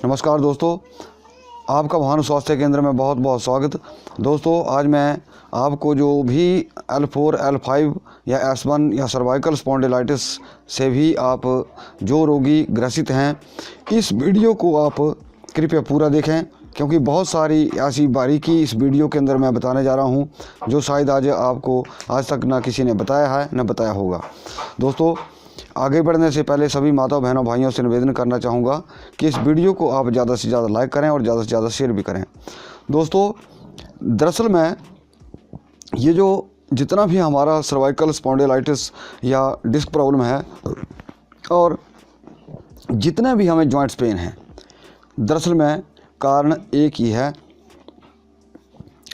नमस्कार दोस्तों, आपका भानु स्वास्थ्य केंद्र में बहुत बहुत स्वागत। दोस्तों आज मैं आपको जो भी L4, L5 या S1 या सर्वाइकल स्पॉन्डिलाइटिस से भी आप जो रोगी ग्रसित हैं, इस वीडियो को आप कृपया पूरा देखें, क्योंकि बहुत सारी ऐसी बारीकी इस वीडियो के अंदर मैं बताने जा रहा हूं जो शायद आज तक ना किसी ने बताया है ना बताया होगा। दोस्तों आगे बढ़ने से पहले सभी माता बहनों भाइयों से निवेदन करना चाहूँगा कि इस वीडियो को आप ज़्यादा से ज़्यादा लाइक करें और ज़्यादा से ज़्यादा शेयर भी करें। दोस्तों दरअसल में ये जो जितना भी हमारा सर्वाइकल स्पॉन्डिलाइटिस या डिस्क प्रॉब्लम है और जितने भी हमें जॉइंट्स पेन हैं, दरअसल में कारण एक ही है,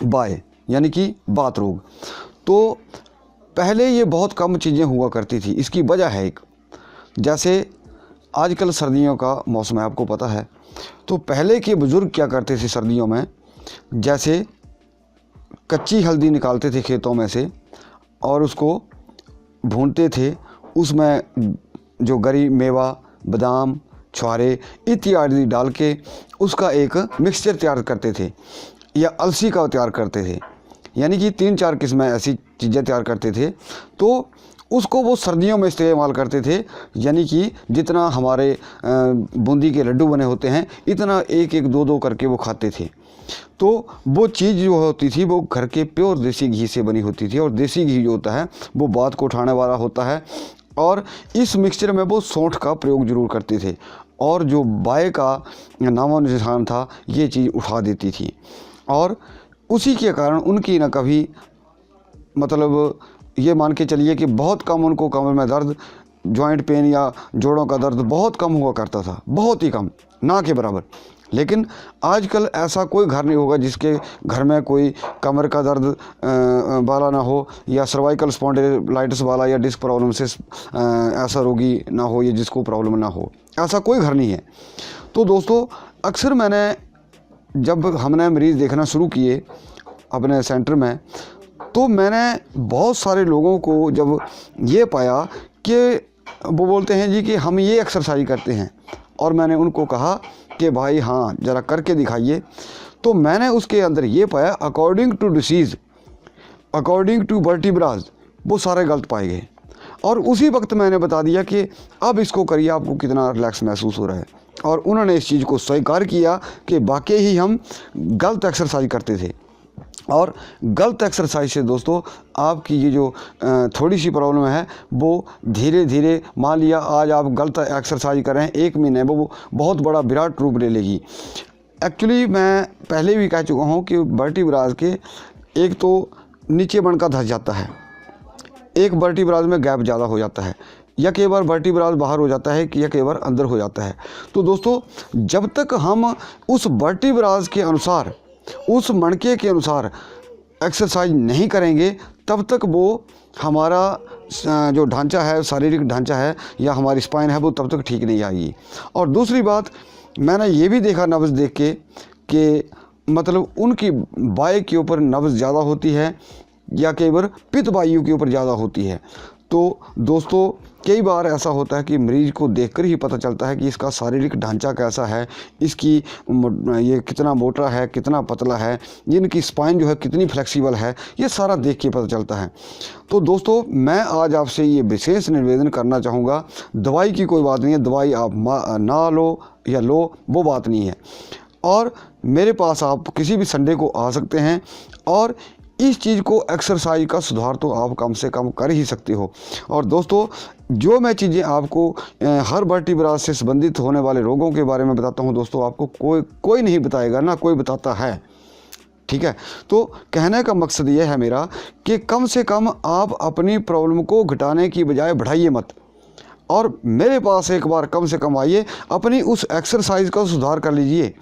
बाय यानी कि बात रोग। तो पहले ये बहुत कम चीज़ें हुआ करती थी। इसकी वजह है एक, जैसे आजकल सर्दियों का मौसम है, आपको पता है। तो पहले के बुज़ुर्ग क्या करते थे सर्दियों में, जैसे कच्ची हल्दी निकालते थे खेतों में से और उसको भूनते थे, उसमें जो गरी मेवा, बादाम, छुहारे इत्यादि डाल के उसका एक मिक्सचर तैयार करते थे या अलसी का तैयार करते थे, यानी कि 3-4 किस्में ऐसी चीज़ें तैयार करते थे। तो उसको वो सर्दियों में इस्तेमाल करते थे, यानी कि जितना हमारे बूंदी के लड्डू बने होते हैं इतना एक एक दो करके वो खाते थे। तो वो चीज़ जो होती थी वो घर के प्योर देसी घी से बनी होती थी, और देसी घी जो होता है वो बात को उठाने वाला होता है। और इस मिक्सचर में वो सौंठ का प्रयोग ज़रूर करते थे, और जो बाय का नामो निशान था ये चीज़ उठा देती थी। और उसी के कारण उनकी न कभी, मतलब ये मान के चलिए कि बहुत कम उनको कमर में दर्द, जॉइंट पेन या जोड़ों का दर्द बहुत कम हुआ करता था, बहुत ही कम, ना के बराबर। लेकिन आजकल ऐसा कोई घर नहीं होगा जिसके घर में कोई कमर का दर्द वाला ना हो, या सर्वाइकल स्पॉन्डिलाइटिस वाला या डिस्क प्रॉब्लम से ऐसा रोगी ना हो, या जिसको प्रॉब्लम ना हो, ऐसा कोई घर नहीं है। तो दोस्तों अक्सर जब हमने मरीज़ देखना शुरू किए अपने सेंटर में, तो मैंने बहुत सारे लोगों को जब ये पाया कि वो बोलते हैं जी कि हम ये एक्सरसाइज करते हैं, और मैंने उनको कहा कि भाई हाँ ज़रा करके दिखाइए। तो मैंने उसके अंदर ये पाया, according to disease, according to vertebrates, वो सारे गलत पाए गए। और उसी वक्त मैंने बता दिया कि अब इसको करिए, आपको कितना रिलैक्स महसूस हो रहा है। और उन्होंने इस चीज़ को स्वीकार किया कि वाकई ही हम गलत एक्सरसाइज करते थे। और गलत एक्सरसाइज से दोस्तों आपकी ये जो थोड़ी सी प्रॉब्लम है वो धीरे धीरे, मान लिया आज आप गलत एक्सरसाइज करें, 1 महीने में वो बहुत बड़ा विराट रूप ले लेगी। एक्चुअली मैं पहले भी कह चुका हूँ कि वर्टिब्राज के एक तो नीचे बनकर धंस जाता है, एक वर्टिब्राज में गैप ज़्यादा हो जाता है, या कई बार वर्टिब्राज बाहर हो जाता है, या कई बार अंदर हो जाता है। तो दोस्तों जब तक हम उस वर्टिब्राज के अनुसार, उस मणके के अनुसार एक्सरसाइज नहीं करेंगे, तब तक वो हमारा जो ढांचा है, शारीरिक ढांचा है या हमारी स्पाइन है, वो तब तक ठीक नहीं आएगी। और दूसरी बात मैंने ये भी देखा नब्ज़ देख के कि मतलब उनकी बाय के ऊपर नब्ज़ ज़्यादा होती है, या कई बार पित्त वायु के ऊपर ज़्यादा होती है। तो दोस्तों कई बार ऐसा होता है कि मरीज़ को देखकर ही पता चलता है कि इसका शारीरिक ढांचा कैसा है, इसकी ये कितना मोटा है, कितना पतला है, इनकी स्पाइन जो है कितनी फ्लेक्सिबल है, ये सारा देख के पता चलता है। तो दोस्तों मैं आज आपसे ये विशेष निवेदन करना चाहूँगा, दवाई की कोई बात नहीं है, दवाई आप ना लो या लो वो बात नहीं है। और मेरे पास आप किसी भी संडे को आ सकते हैं, और इस चीज़ को एक्सरसाइज का सुधार तो आप कम से कम कर ही सकते हो। और दोस्तों जो मैं चीज़ें आपको हर वर्टिब्राज से संबंधित होने वाले रोगों के बारे में बताता हूं, दोस्तों आपको कोई नहीं बताएगा, ना कोई बताता है, ठीक है। तो कहने का मकसद ये है मेरा कि कम से कम आप अपनी प्रॉब्लम को घटाने की बजाय बढ़ाइए मत, और मेरे पास एक बार कम से कम आइए, अपनी उस एक्सरसाइज का सुधार कर लीजिए।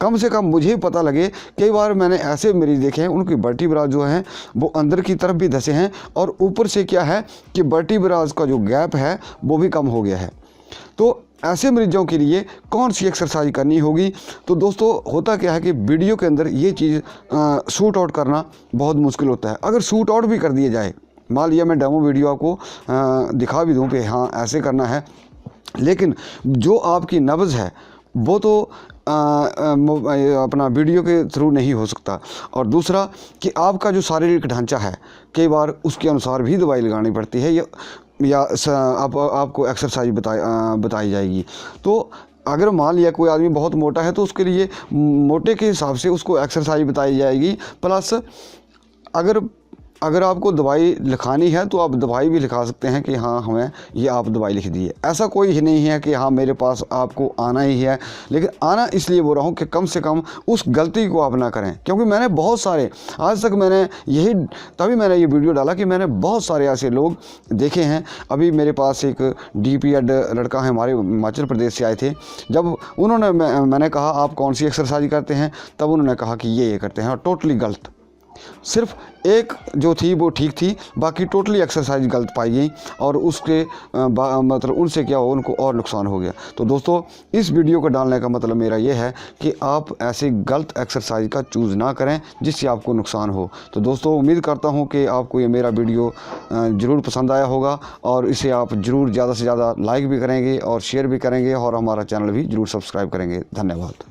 कम से कम मुझे पता लगे, कई बार मैंने ऐसे मरीज़ देखे हैं उनकी वर्टिब्राज जो हैं वो अंदर की तरफ भी धंसे हैं, और ऊपर से क्या है कि वर्टिब्राज का जो गैप है वो भी कम हो गया है। तो ऐसे मरीजों के लिए कौन सी एक्सरसाइज करनी होगी? तो दोस्तों होता क्या है कि वीडियो के अंदर ये चीज़ शूट आउट करना बहुत मुश्किल होता है। अगर शूट आउट भी कर दिया जाए, मान लिया मैं डेमो वीडियो आपको दिखा भी दूँ कि हाँ ऐसे करना है, लेकिन जो आपकी नब्ज़ है वो तो अपना वीडियो के थ्रू नहीं हो सकता। और दूसरा कि आपका जो शारीरिक ढांचा है कई बार उसके अनुसार भी दवाई लगानी पड़ती है, या आपको एक्सरसाइज बताई जाएगी। तो अगर मान लिया कोई आदमी बहुत मोटा है तो उसके लिए मोटे के हिसाब से उसको एक्सरसाइज बताई जाएगी, प्लस अगर आपको दवाई लिखानी है तो आप दवाई भी लिखा सकते हैं कि हाँ हमें ये आप दवाई लिख दी है। ऐसा कोई ही नहीं है कि हाँ मेरे पास आपको आना ही है, लेकिन आना इसलिए बोल रहा हूँ कि कम से कम उस गलती को आप ना करें। क्योंकि मैंने बहुत सारे आज तक तभी मैंने ये वीडियो डाला कि मैंने बहुत सारे ऐसे लोग देखे हैं। अभी मेरे पास एक DPEd लड़का है, हमारे हिमाचल प्रदेश से आए थे। जब मैंने कहा आप कौन सी एक्सरसाइज करते हैं, तब उन्होंने कहा कि ये करते हैं, और टोटली गलत। सिर्फ एक जो थी वो ठीक थी, बाकी टोटली एक्सरसाइज गलत पाई गई, और उसके मतलब उनसे क्या हो, उनको और नुकसान हो गया। तो दोस्तों इस वीडियो को डालने का मतलब मेरा ये है कि आप ऐसे गलत एक्सरसाइज का चूज़ ना करें जिससे आपको नुकसान हो। तो दोस्तों उम्मीद करता हूँ कि आपको ये मेरा वीडियो ज़रूर पसंद आया होगा, और इसे आप ज़रूर ज़्यादा से ज़्यादा लाइक भी करेंगे और शेयर भी करेंगे, और हमारा चैनल भी ज़रूर सब्सक्राइब करेंगे। धन्यवाद।